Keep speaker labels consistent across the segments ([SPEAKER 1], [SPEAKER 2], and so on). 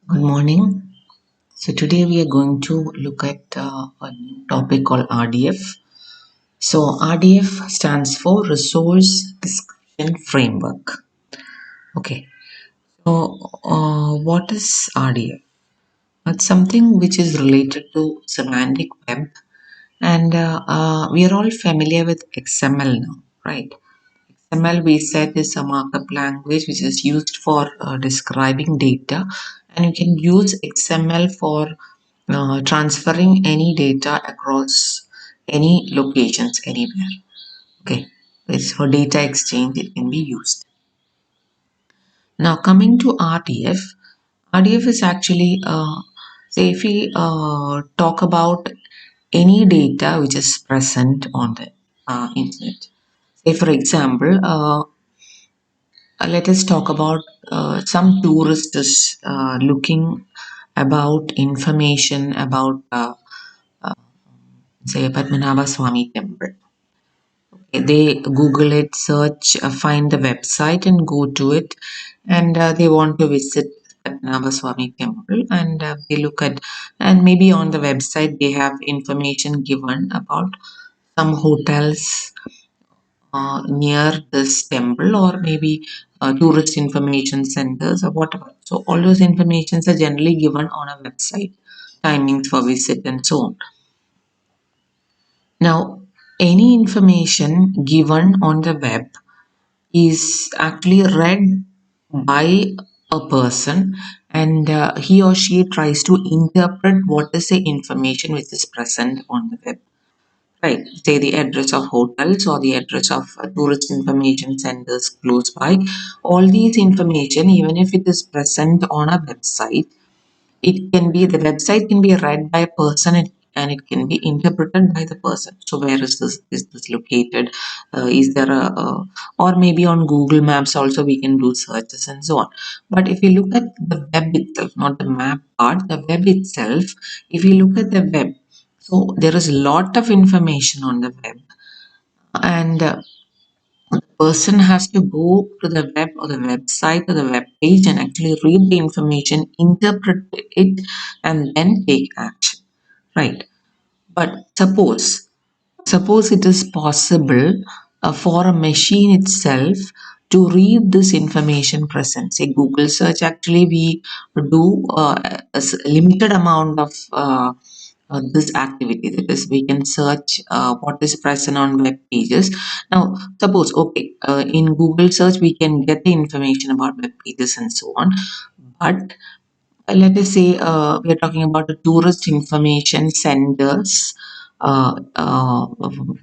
[SPEAKER 1] Good morning. So today we are going to look at a new topic called RDF. So RDF stands for Resource Description Framework. Okay. So what is RDF? It's something which is related to semantic web, and we are all familiar with XML now, right? XML we said is a markup language which is used for describing data, and you can use XML for transferring any data across any locations anywhere. Okay, it's for data exchange, it can be used. Now coming to RDF, RDF is actually say if we talk about any data which is present on the internet. Say for example, let us talk about some tourists looking about information about say Padmanabha Swami temple. They Google it, search, find the website and go to it, and they want to visit Padmanabha Swami temple, and they look at, and maybe on the website they have information given about some hotels near this temple, or maybe tourist information centers or whatever. So all those informations are generally given on a website, timings for visit and so on. Now, any information given on the web is actually read by a person, and he or she tries to interpret what is the information which is present on the web, right? Say the address of hotels or the address of tourist information centers close by. All these information, even if it is present on a website, it can be, the website can be read by a person, and it can be interpreted by the person. So where is this located? Is there or maybe on Google Maps also we can do searches and so on. But if you look at the web itself, not the map part, the web itself, if you look at the web, so there is a lot of information on the web, and the person has to go to the web or the website or the web page and actually read the information, interpret it, and then take action, right? But suppose it is possible for a machine itself to read this information present. Say Google search, actually we do a limited amount of this activity, that is we can search what is present on web pages. Now suppose, okay, in Google search we can get the information about web pages and so on, but let us say we are talking about the tourist information centers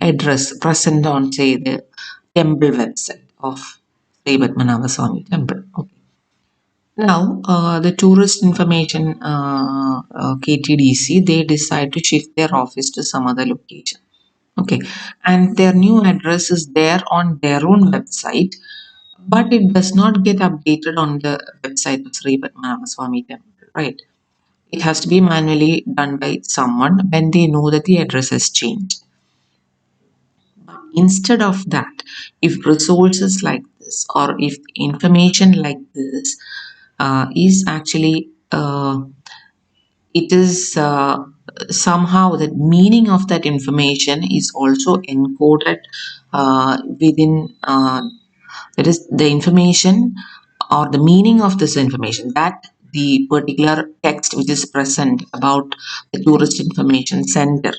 [SPEAKER 1] address present on, say, the temple website of Sri Padmanabha Swami temple. Okay. Now, the tourist information KTDC, they decide to shift their office to some other location. Okay, and their new address is there on their own website, but it does not get updated on the website of Sri Padmanabha Swami temple, right? It has to be manually done by someone when they know that the address has changed. Instead of that, if resources like this or if information like this is actually it is somehow the meaning of that information is also encoded within that is the information or the meaning of this information, that the particular text which is present about the tourist information center,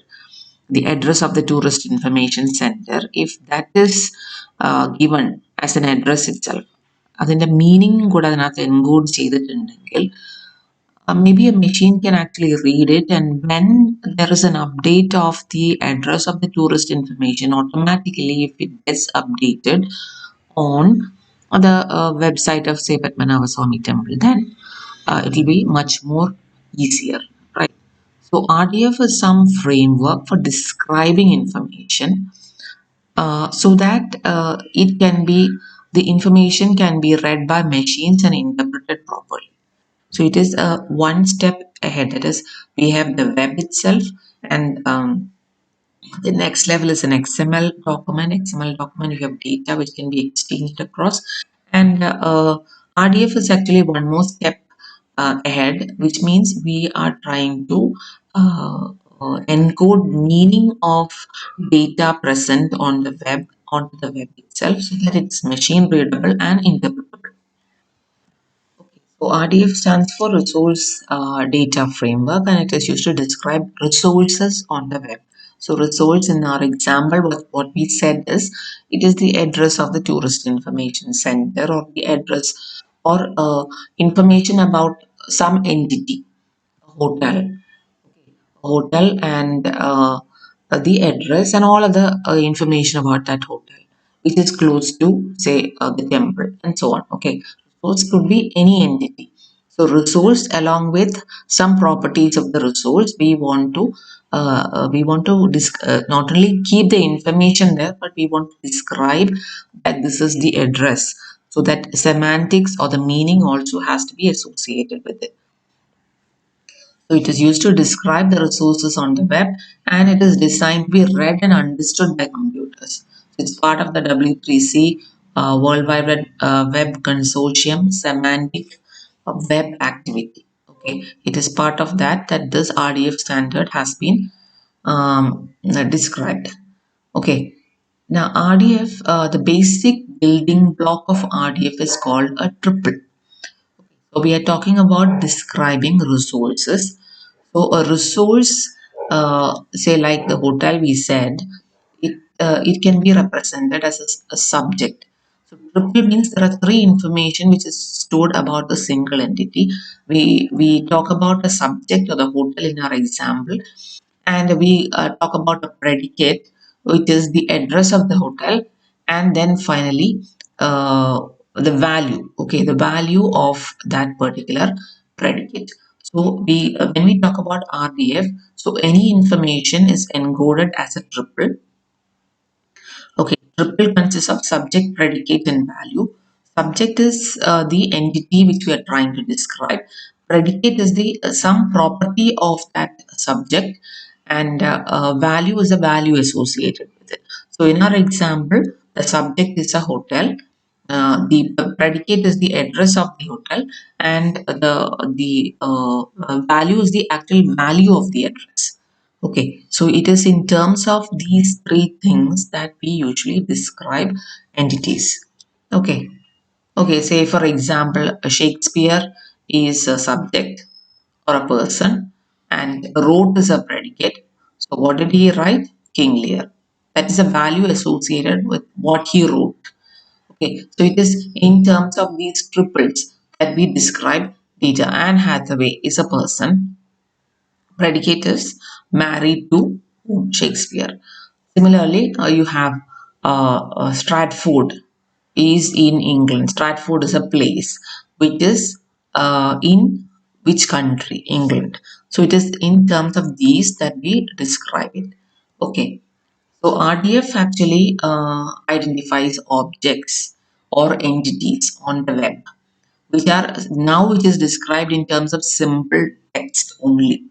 [SPEAKER 1] the address of the tourist information center, if that is given as an address itself, അതിന്റെ meaning കൂടെ അതിനകത്ത് encode ചെയ്തിട്ടുണ്ടെങ്കിൽ maybe a machine can actually read it, and when there is an update of the address of the tourist information, automatically if it gets updated on the website of, say, Padmanabha Swami temple, then it will be much more easier, right? So RDF is some framework for describing information so that it can be, the information can be read by machines and interpreted properly. So it is one step ahead. That is, we have the web itself, and the next level is an XML document. XML document, you have data which can be exchanged across, and RDF is actually one more step ahead, which means we are trying to encode meaning of data present on the web onto the web itself so that it's machine readable and interpretable. Okay. So RDF stands for Resource Data Framework, and it is used to describe resources on the web. So resource in our example, what we said is it is the address of the tourist information center or the address or information about some entity, a hotel and the address and all other information about that hotel, which is close to, say, the temple and so on. Okay, resource could be any entity. So, resource along with some properties of the resource, we want to not only keep the information there, but we want to describe that this is the address. So that semantics or the meaning also has to be associated with it. So it is used to describe the resources on the web, and it is designed to be read and understood by computers. So it's part of the W3C World Wide Web Consortium Semantic Web Activity. Okay, it is part of that this RDF standard has been described. Okay, now RDF, the basic building block of RDF is called a triple. So we are talking about describing resources. So a resource, say like the hotel we said, it can be represented as a subject. So triple means there are three information which is stored about a single entity. We talk about a subject or the hotel in our example, and we talk about a predicate, which is the address of the hotel, and then finally the value. Okay, the value of that particular predicate. So we when we talk about RDF, so any information is encoded as a triple. Okay, triple consists of subject, predicate, and value. Subject is the entity which we are trying to describe. Predicate is the some property of that subject, and value is a value associated with it. So, in our example, the subject is a hotel. The predicate is the address of the hotel, and the value is the actual value of the address. Okay, so it is in terms of these three things that we usually describe entities. Okay, okay, say for example, a Shakespeare is a subject or a person, and wrote is a predicate. So, what did he write? King Lear. That is a value associated with what he wrote. Okay, so it is in terms of these triples that we describe data. Anne Hathaway is a person, predicate is married to Shakespeare. Similarly, you have Stratford is in England. Stratford is a place which is in which country? England. So it is in terms of these that we describe it. Okay. So RDF actually identifies objects or entities on the web, which is described in terms of simple text only.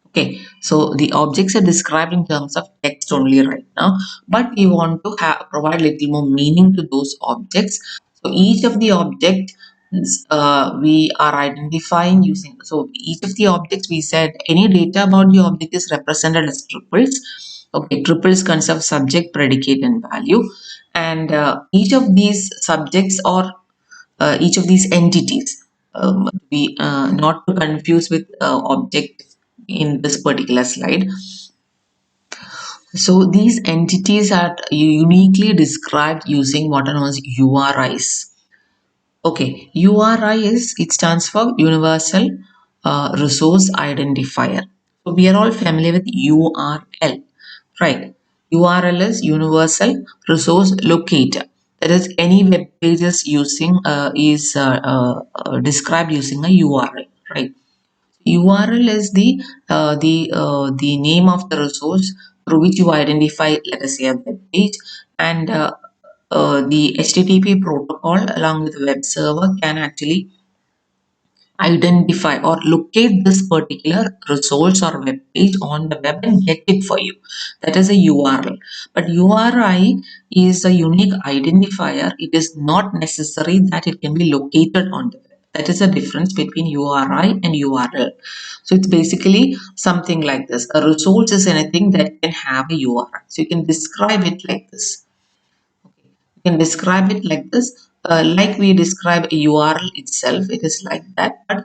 [SPEAKER 1] Okay, so the objects are described in terms of text only right now, but we want to provide little more meaning to those objects. So each of the objects we are identifying using. So each of the objects we said any data about the object is represented as triples. Okay, triples consist of subject, predicate, and value, and each of these subjects or each of these entities. We not to confuse with object in this particular slide. So these entities are uniquely described using what are known as URIs. Okay, URI is it stands for Universal Resource Identifier. So we are all familiar with URL, right? URL is Universal Resource Locator. That is, any web pages using is described using a URL, right? URL is the name of the resource through which you identify, let us say, a web page, and the HTTP protocol along with the web server can actually identify or locate this particular resource or web page on the web and get it for you. That is a URL. But URI is a unique identifier. It is not necessary that it can be located on the web. That is the difference between URI and URL. So it's basically something like this. A resource is anything that can have a URI. So you can describe it like this. You can describe it like this. Like we describe a URL itself, it is like that. But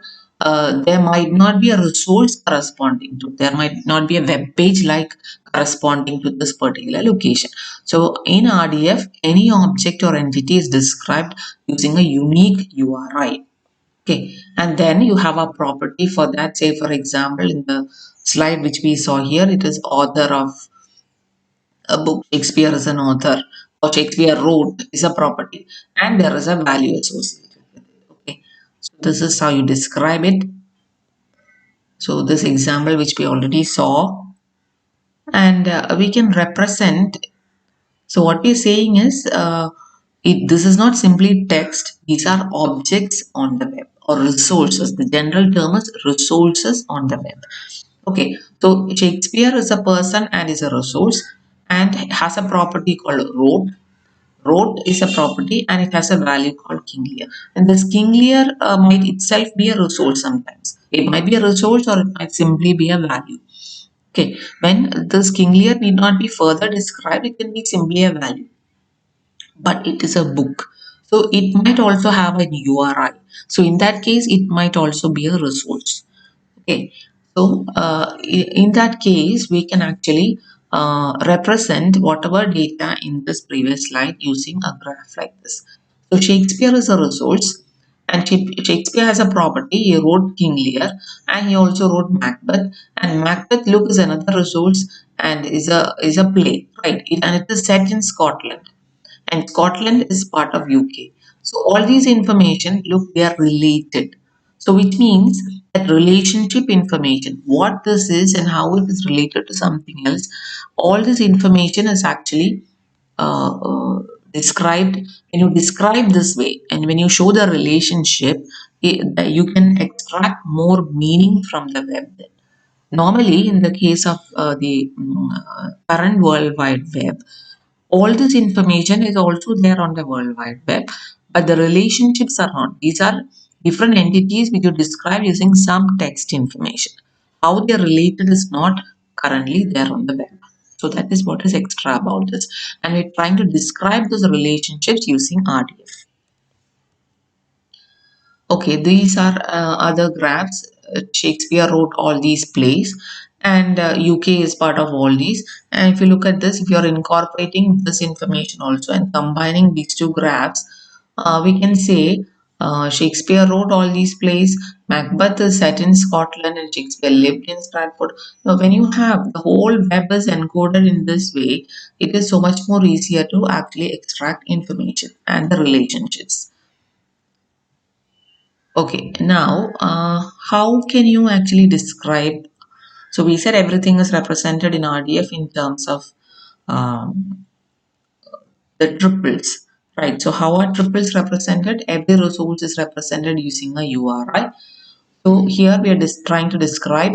[SPEAKER 1] there might not be a resource corresponding to. There might not be a web page like corresponding to this particular location. So in RDF, any object or entity is described using a unique URI. Okay, and then you have a property for that. Say, for example, in the slide which we saw here, it is author of a book. Shakespeare is an author, or Shakespeare wrote is a property, and there is a value associated with it. Okay, so this is how you describe it. So this example which we already saw, and we can represent. So what we're saying is, this is not simply text. These are objects on the web or resources. The general term is resources on the web. Okay, so Shakespeare is a person and is a resource and has a property called wrote. Wrote is a property and it has a value called King Lear. And this King Lear might itself be a resource sometimes. It might be a resource or it might simply be a value. Okay, when this King Lear need not be further described, it can be simply a value, but it is a book. So it might also have an URI. So in that case, it might also be a resource. Okay, so in that case, we can actually represent whatever data in this previous slide using a graph like this. So Shakespeare is a resource, and Shakespeare has a property. He wrote King Lear, and he also wrote Macbeth. And Macbeth, look, is another resource and is a play, right? And it is set in Scotland, and Scotland is part of UK. So all these information, look, they are related. So which means that relationship information, what this is and how it is related to something else, all this information is actually uh, uh, described. When you describe this way and when you show the relationship, you can extract more meaning from the web. Normally, in the case of the current World Wide Web, all this information is also there on the World Wide Web, but the relationships are not. These are different entities which you describe using some text information. How they are related is not currently there on the web. So that is what is extra about this. And we're trying to describe those relationships using RDF. Okay, these are other graphs. Shakespeare wrote all these plays, and UK is part of all these. And if you look at this, if you're incorporating this information also and combining these two graphs, we can say Shakespeare wrote all these plays. Macbeth is set in Scotland, and Shakespeare lived in Stratford. Now, when you have the whole web is encoded in this way, it is so much more easier to actually extract information and the relationships. Okay, now how can you actually describe? So we said everything is represented in RDF in terms of um, the triples, right? So how are triples represented? Every resource is represented using a URI. So here we are trying to describe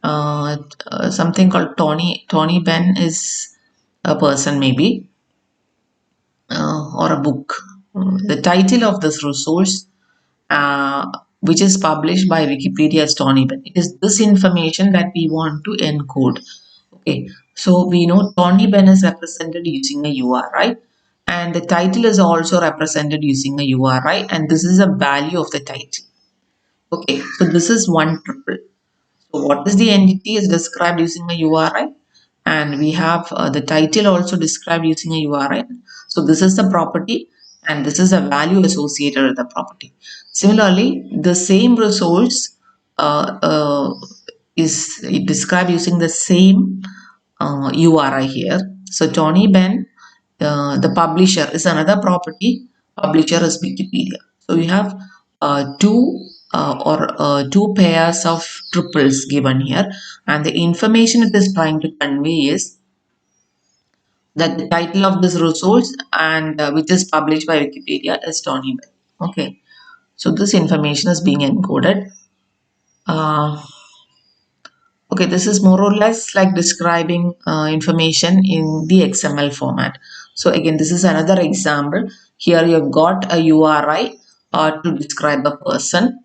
[SPEAKER 1] something called Tony. Tony Benn is a person maybe, or a book. The title of this resource, which is published by Wikipedia, as Tony Benn. It is this information that we want to encode. Okay, so we know Tony Benn is represented using a URI, and the title is also represented using a URI, and this is a value of the title. Okay, so this is one triple. So what is the entity is described using a URI, and we have the title also described using a URI. So this is the property and this is a value associated with the property. Similarly, the same resource is described using the same URI here. So Tony Benn, the publisher, is another property. Publisher is Wikipedia. So you have two pairs of triples given here, and the information it is trying to convey is that the title of this resource and which is published by Wikipedia is Tony Benn. Okay, so this information is being encoded. Uh, Okay, this is more or less like describing information in the XML format. So again, this is another example. Here you've got a URI to describe a person,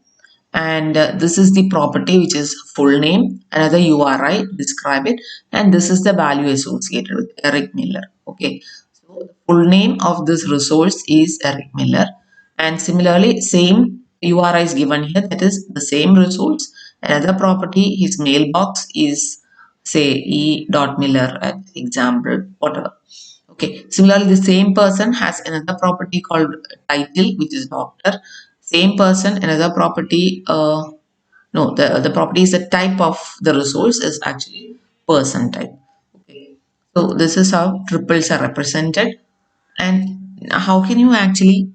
[SPEAKER 1] and this is the property which is full name, another URI describe it, and this is the value associated with Eric Miller. Okay, so the full name of this resource is Eric Miller, and similarly same URI is given here, that is the same resource. Another property, his mailbox is say E.Miller at example, whatever. Okay, similarly, the same person has another property called title, which is doctor. Same person, another property, no, the property is the type of the resource is actually person type. Okay, so this is how triples are represented. And how can you actually,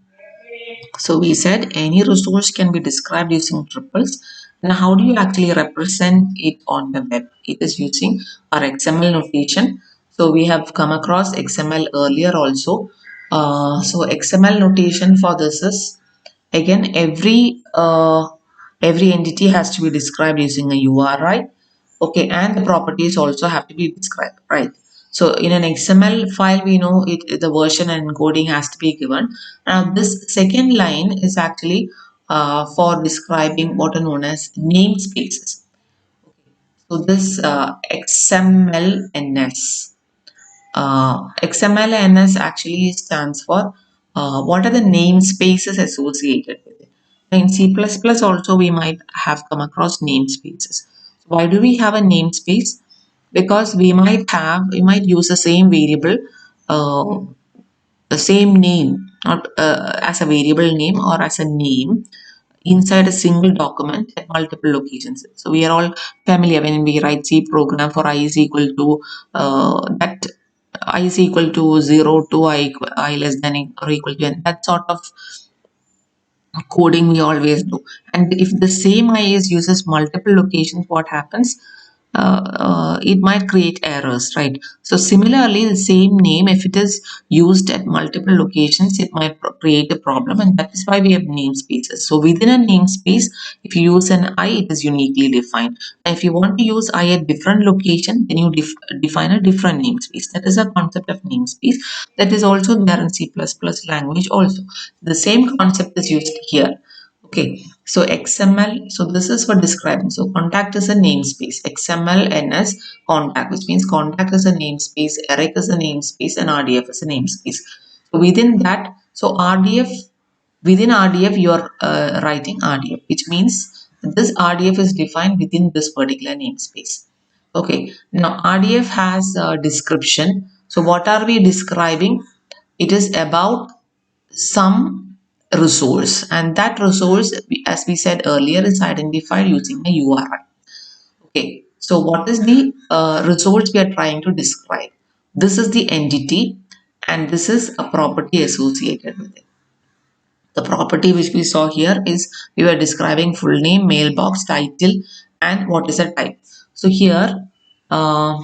[SPEAKER 1] so we said any resource can be described using triples. Now, how do you actually represent it on the web? It is using our XML notation. So we have come across XML earlier also. So XML notation for this is, again, every entity has to be described using a URI. Okay, and the properties also have to be described, right? So in an XML file, we know the version and encoding has to be given. Now this second line is actually for describing what are known as namespaces. So this XMLNS. XMLNS actually stands for what are the namespaces associated with it. In C++ also we might have come across namespaces. So why do we have a namespace? Because we might use the same variable, uh, the same name, not as a variable name or as a name inside a single document at multiple locations. So we are all familiar when we write C program for I is equal to that I is equal to 0 to I less than or equal to n. That sort of coding we always do. And if the same I is uses multiple locations, what happens? It might create errors, right? So similarly, the same name, if it is used at multiple locations, it might create a problem, and that is why we have namespaces. So within a namespace, if you use an I, it is uniquely defined. And if you want to use I at different location, then you define a different namespace. That is a concept of namespace that is also there in C++ language also. The same concept is used here. Okay, so XML, so this is for describing. So contact is a namespace. XML NS contact, which means contact is a namespace, Eric is a namespace, and RDF is a namespace. So within that, so RDF, within RDF, you are writing RDF, which means this RDF is defined within this particular namespace. Okay, now RDF has a description. So what are we describing? It is about some resource, and that resource, as we said earlier, is identified using a URI. Okay, so what is the resource we are trying to describe? This is the entity, and this is a property associated with it. The property which we saw here is we were describing full name, mailbox, title, and what is the type. So here, uh,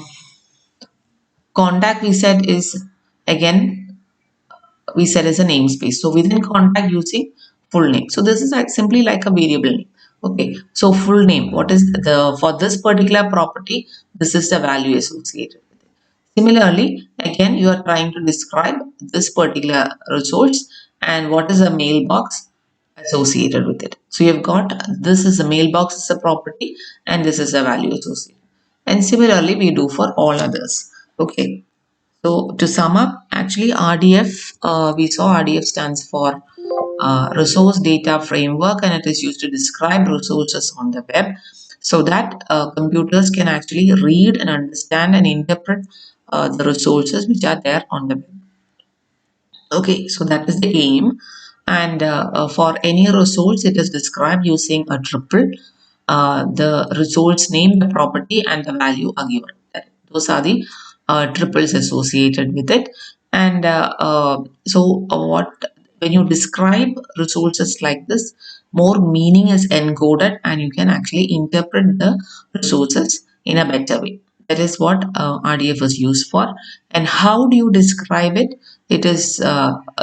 [SPEAKER 1] contact we said is, again, we said as a namespace. So within contact using full name. So this is like simply like a variable name. Okay. So full name, what is the, for this particular property, this is the value associated with it. Similarly, again, you are trying to describe this particular resource and what is a mailbox associated with it. So you've got, this is a mailbox is a property and this is a value associated. And similarly, we do for all others. Okay. So to sum up, actually RDF, we saw RDF stands for Resource Data Framework, and it is used to describe resources on the web so that computers can actually read and understand and interpret the resources which are there on the web. Okay, so that is the aim. And for any resource, it is described using a triple. The resource name, the property, and the value are given. Those are the triples associated with it. And what when you describe resources like this, more meaning is encoded, and you can actually interpret the resources in a better way. That is what RDF is used for. And how do you describe it? It is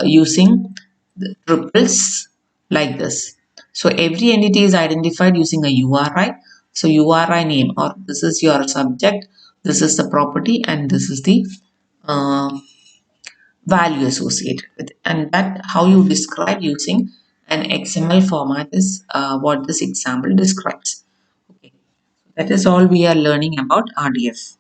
[SPEAKER 1] using the triples like this. So every entity is identified using a URI. So URI name, or this is your subject, this is the property, and this is the uh, value associated with it. And that how you describe using an XML format is what this example describes. Okay, that is all we are learning about RDF.